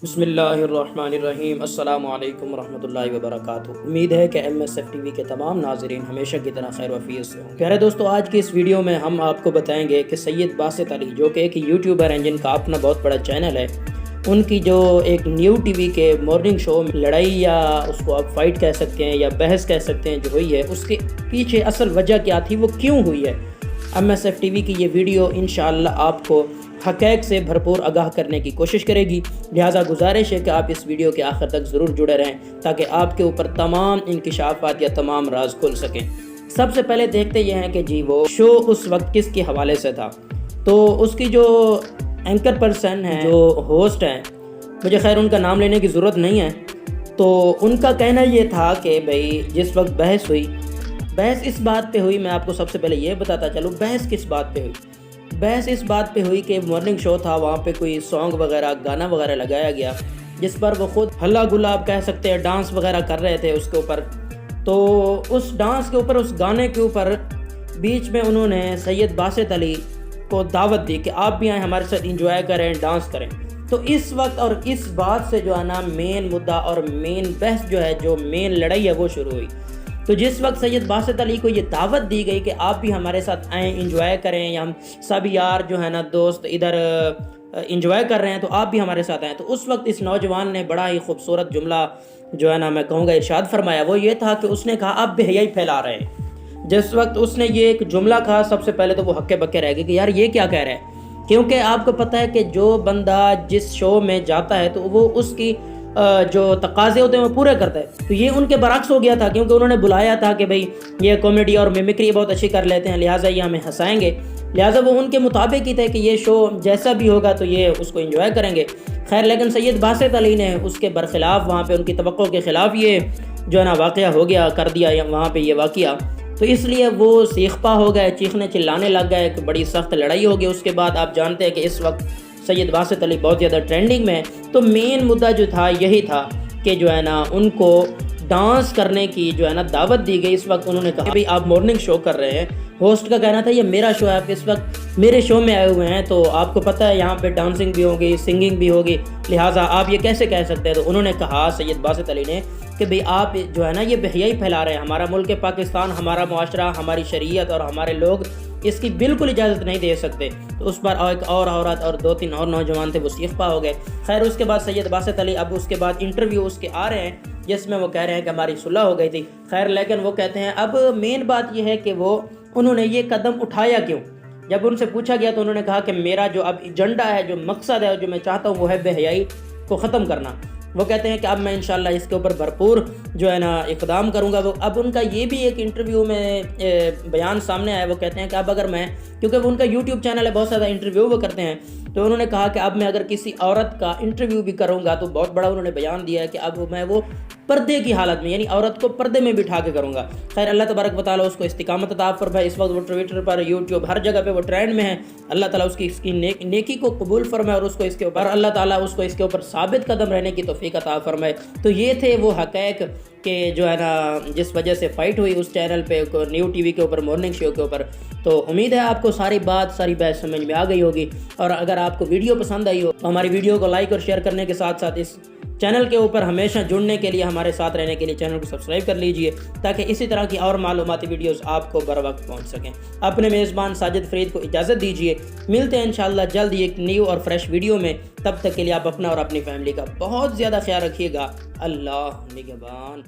بسم اللہ الرحمن الرحیم۔ السلام علیکم ورحمۃ اللہ وبرکاتہ۔ امید ہے کہ MSF TV کے تمام ناظرین ہمیشہ کی طرح خیر و عافیت سے ہوں۔ پیارے دوستو، آج کی اس ویڈیو میں ہم آپ کو بتائیں گے کہ سید باسط علی، جو کہ ایک یوٹیوبر ہیں جن کا اپنا بہت بڑا چینل ہے، ان کی جو ایک نیو ٹی وی کے مارننگ شو میں لڑائی یا اس کو آپ فائٹ کہہ سکتے ہیں یا بحث کہہ سکتے ہیں جو ہوئی ہے، اس کے پیچھے اصل وجہ کیا تھی، وہ کیوں ہوئی ہے۔ MSF TV کی یہ ویڈیو انشاءاللہ آپ کو حقائق سے بھرپور آگاہ کرنے کی کوشش کرے گی، لہٰذا گزارش ہے کہ آپ اس ویڈیو کے آخر تک ضرور جڑے رہیں تاکہ آپ کے اوپر تمام انکشافات یا تمام راز کھل سکیں۔ سب سے پہلے دیکھتے یہ ہیں کہ جی وہ شو اس وقت کس کے حوالے سے تھا۔ تو اس کی جو اینکر پرسن ہیں، جو ہوسٹ ہیں، مجھے خیر ان کا نام لینے کی ضرورت نہیں ہے، تو ان کا کہنا یہ تھا کہ بھئی جس وقت بحث ہوئی، بحث اس بات پہ ہوئی، میں آپ کو سب سے پہلے یہ بتاتا چلوں بحث کس بات پہ ہوئی۔ بحث اس بات پہ ہوئی کہ مارننگ شو تھا، وہاں پہ کوئی سانگ وغیرہ گانا وغیرہ لگایا گیا جس پر وہ خود ہلا گلا آپ کہہ سکتے ہیں ڈانس وغیرہ کر رہے تھے اس کے اوپر۔ تو اس ڈانس کے اوپر، اس گانے کے اوپر بیچ میں انہوں نے سید باسط علی کو دعوت دی کہ آپ بھی آئیں ہمارے ساتھ انجوائے کریں، ڈانس کریں۔ تو اس وقت اور اس بات سے جو ہے نا مین مدعا اور مین بحث جو ہے، جو مین لڑائی ہے، وہ شروع ہوئی۔ تو جس وقت سید باسط علی کو یہ دعوت دی گئی کہ آپ بھی ہمارے ساتھ آئیں، انجوائے کریں، یا ہم سب یار جو ہے نا دوست ادھر انجوائے کر رہے ہیں تو آپ بھی ہمارے ساتھ آئیں، تو اس وقت اس نوجوان نے بڑا ہی خوبصورت جملہ جو ہے نا میں کہوں گا ارشاد فرمایا۔ وہ یہ تھا کہ اس نے کہا آپ بے حیائی پھیلا رہے ہیں۔ جس وقت اس نے یہ ایک جملہ کہا، سب سے پہلے تو وہ ہکے بکے رہ گئے کہ یار یہ کیا کہہ رہا ہے، کیونکہ آپ کو پتہ ہے کہ جو بندہ جس شو میں جاتا ہے تو وہ اس کی جو تقاضے ہوتے ہیں وہ پورے کرتا ہے۔ تو یہ ان کے برعکس ہو گیا تھا، کیونکہ انہوں نے بلایا تھا کہ بھئی یہ کامیڈی اور میمکری بہت اچھی کر لیتے ہیں، لہٰذا یہ ہمیں ہنسائیں گے، لہٰذا وہ ان کے مطابق ہی تھے کہ یہ شو جیسا بھی ہوگا تو یہ اس کو انجوائے کریں گے۔ خیر لیکن سید باسط علی نے اس کے برخلاف، وہاں پہ ان کی توقع کے خلاف یہ جو ہے نا واقعہ ہو گیا، کر دیا وہاں پہ یہ واقعہ۔ تو اس لیے وہ سیخ پا ہو گئے، چیخنے چلانے لگ گئے، کہ بڑی سخت لڑائی ہو گئی۔ اس کے بعد آپ جانتے ہیں کہ اس وقت سید باسط علی بہت زیادہ ٹرینڈنگ میں ہے۔ تو مین مدعا جو تھا یہی تھا کہ جو ہے نا ان کو ڈانس کرنے کی جو ہے نا دعوت دی گئی۔ اس وقت انہوں نے کہا بھئی آپ مارننگ شو کر رہے ہیں، ہوسٹ کا کہنا تھا یہ میرا شو ہے، آپ اس وقت میرے شو میں آئے ہوئے ہیں، تو آپ کو پتہ ہے یہاں پہ ڈانسنگ بھی ہوگی، سنگنگ بھی ہوگی، لہٰذا آپ یہ کیسے کہہ سکتے ہیں۔ تو انہوں نے کہا سید باسط علی نے کہ بھئی آپ جو ہے نا یہ بے حیائی پھیلا رہے ہیں، ہمارا ملک پاکستان، ہمارا معاشرہ، ہماری شریعت اور ہمارے لوگ اس کی بالکل اجازت نہیں دے سکتے۔ تو اس پر ایک اور عورت اور دو تین اور نوجوان تھے، وہ سیخ پا ہو گئے۔ خیر اس کے بعد سید باسط علی اب اس کے بعد انٹرویو اس کے آ رہے ہیں جس میں وہ کہہ رہے ہیں کہ ہماری صلح ہو گئی تھی۔ خیر لیکن وہ کہتے ہیں اب مین بات یہ ہے کہ انہوں نے یہ قدم اٹھایا کیوں۔ جب ان سے پوچھا گیا تو انہوں نے کہا کہ میرا جو اب ایجنڈا ہے، جو مقصد ہے، جو میں چاہتا ہوں وہ ہے بے حیائی کو ختم کرنا۔ وہ کہتے ہیں کہ اب میں انشاءاللہ اس کے اوپر بھرپور جو ہے نا اقدام کروں گا۔ وہ اب ان کا یہ بھی ایک انٹرویو میں بیان سامنے آیا، وہ کہتے ہیں کہ اب اگر میں، کیونکہ وہ ان کا یوٹیوب چینل ہے، بہت زیادہ انٹرویو وہ کرتے ہیں، تو انہوں نے کہا کہ اب میں اگر کسی عورت کا انٹرویو بھی کروں گا تو بہت بڑا انہوں نے بیان دیا ہے کہ اب میں وہ پردے کی حالت میں، یعنی عورت کو پردے میں بٹھا کے کروں گا۔ خیر اللہ تبارک و تعالیٰ اس کو استقامت عطا فرمائے۔ اس وقت وہ ٹویٹر پر، یوٹیوب، ہر جگہ پہ وہ ٹرینڈ میں ہے۔ اللہ تعالیٰ اس کی نیکی کو قبول فرمائے اور اس کو اس کے اوپر، اللہ تعالیٰ اس کو اس کے اوپر ثابت قدم رہنے کی توفیق عطا فرمائے۔ تو یہ تھے وہ حقائق کہ جو ہے نا جس وجہ سے فائٹ ہوئی اس چینل پہ، نیو ٹی وی کے اوپر، مارننگ شو کے اوپر۔ تو امید ہے آپ کو ساری بات، ساری بحث سمجھ میں آ گئی ہوگی، اور اگر آپ کو ویڈیو پسند آئی ہو تو ہماری ویڈیو کو لائک اور شیئر کرنے کے ساتھ ساتھ اس چینل کے اوپر ہمیشہ جڑنے کے لیے، ہمارے ساتھ رہنے کے لیے چینل کو سبسکرائب کر لیجئے تاکہ اسی طرح کی اور معلوماتی ویڈیوز آپ کو بر وقت پہنچ سکیں۔ اپنے میزبان ساجد فرید کو اجازت دیجئے، ملتے ہیں انشاءاللہ جلد ہی ایک نیو اور فریش ویڈیو میں۔ تب تک کے لیے آپ اپنا اور اپنی فیملی کا بہت زیادہ خیال رکھیے گا۔ اللہ نگہبان۔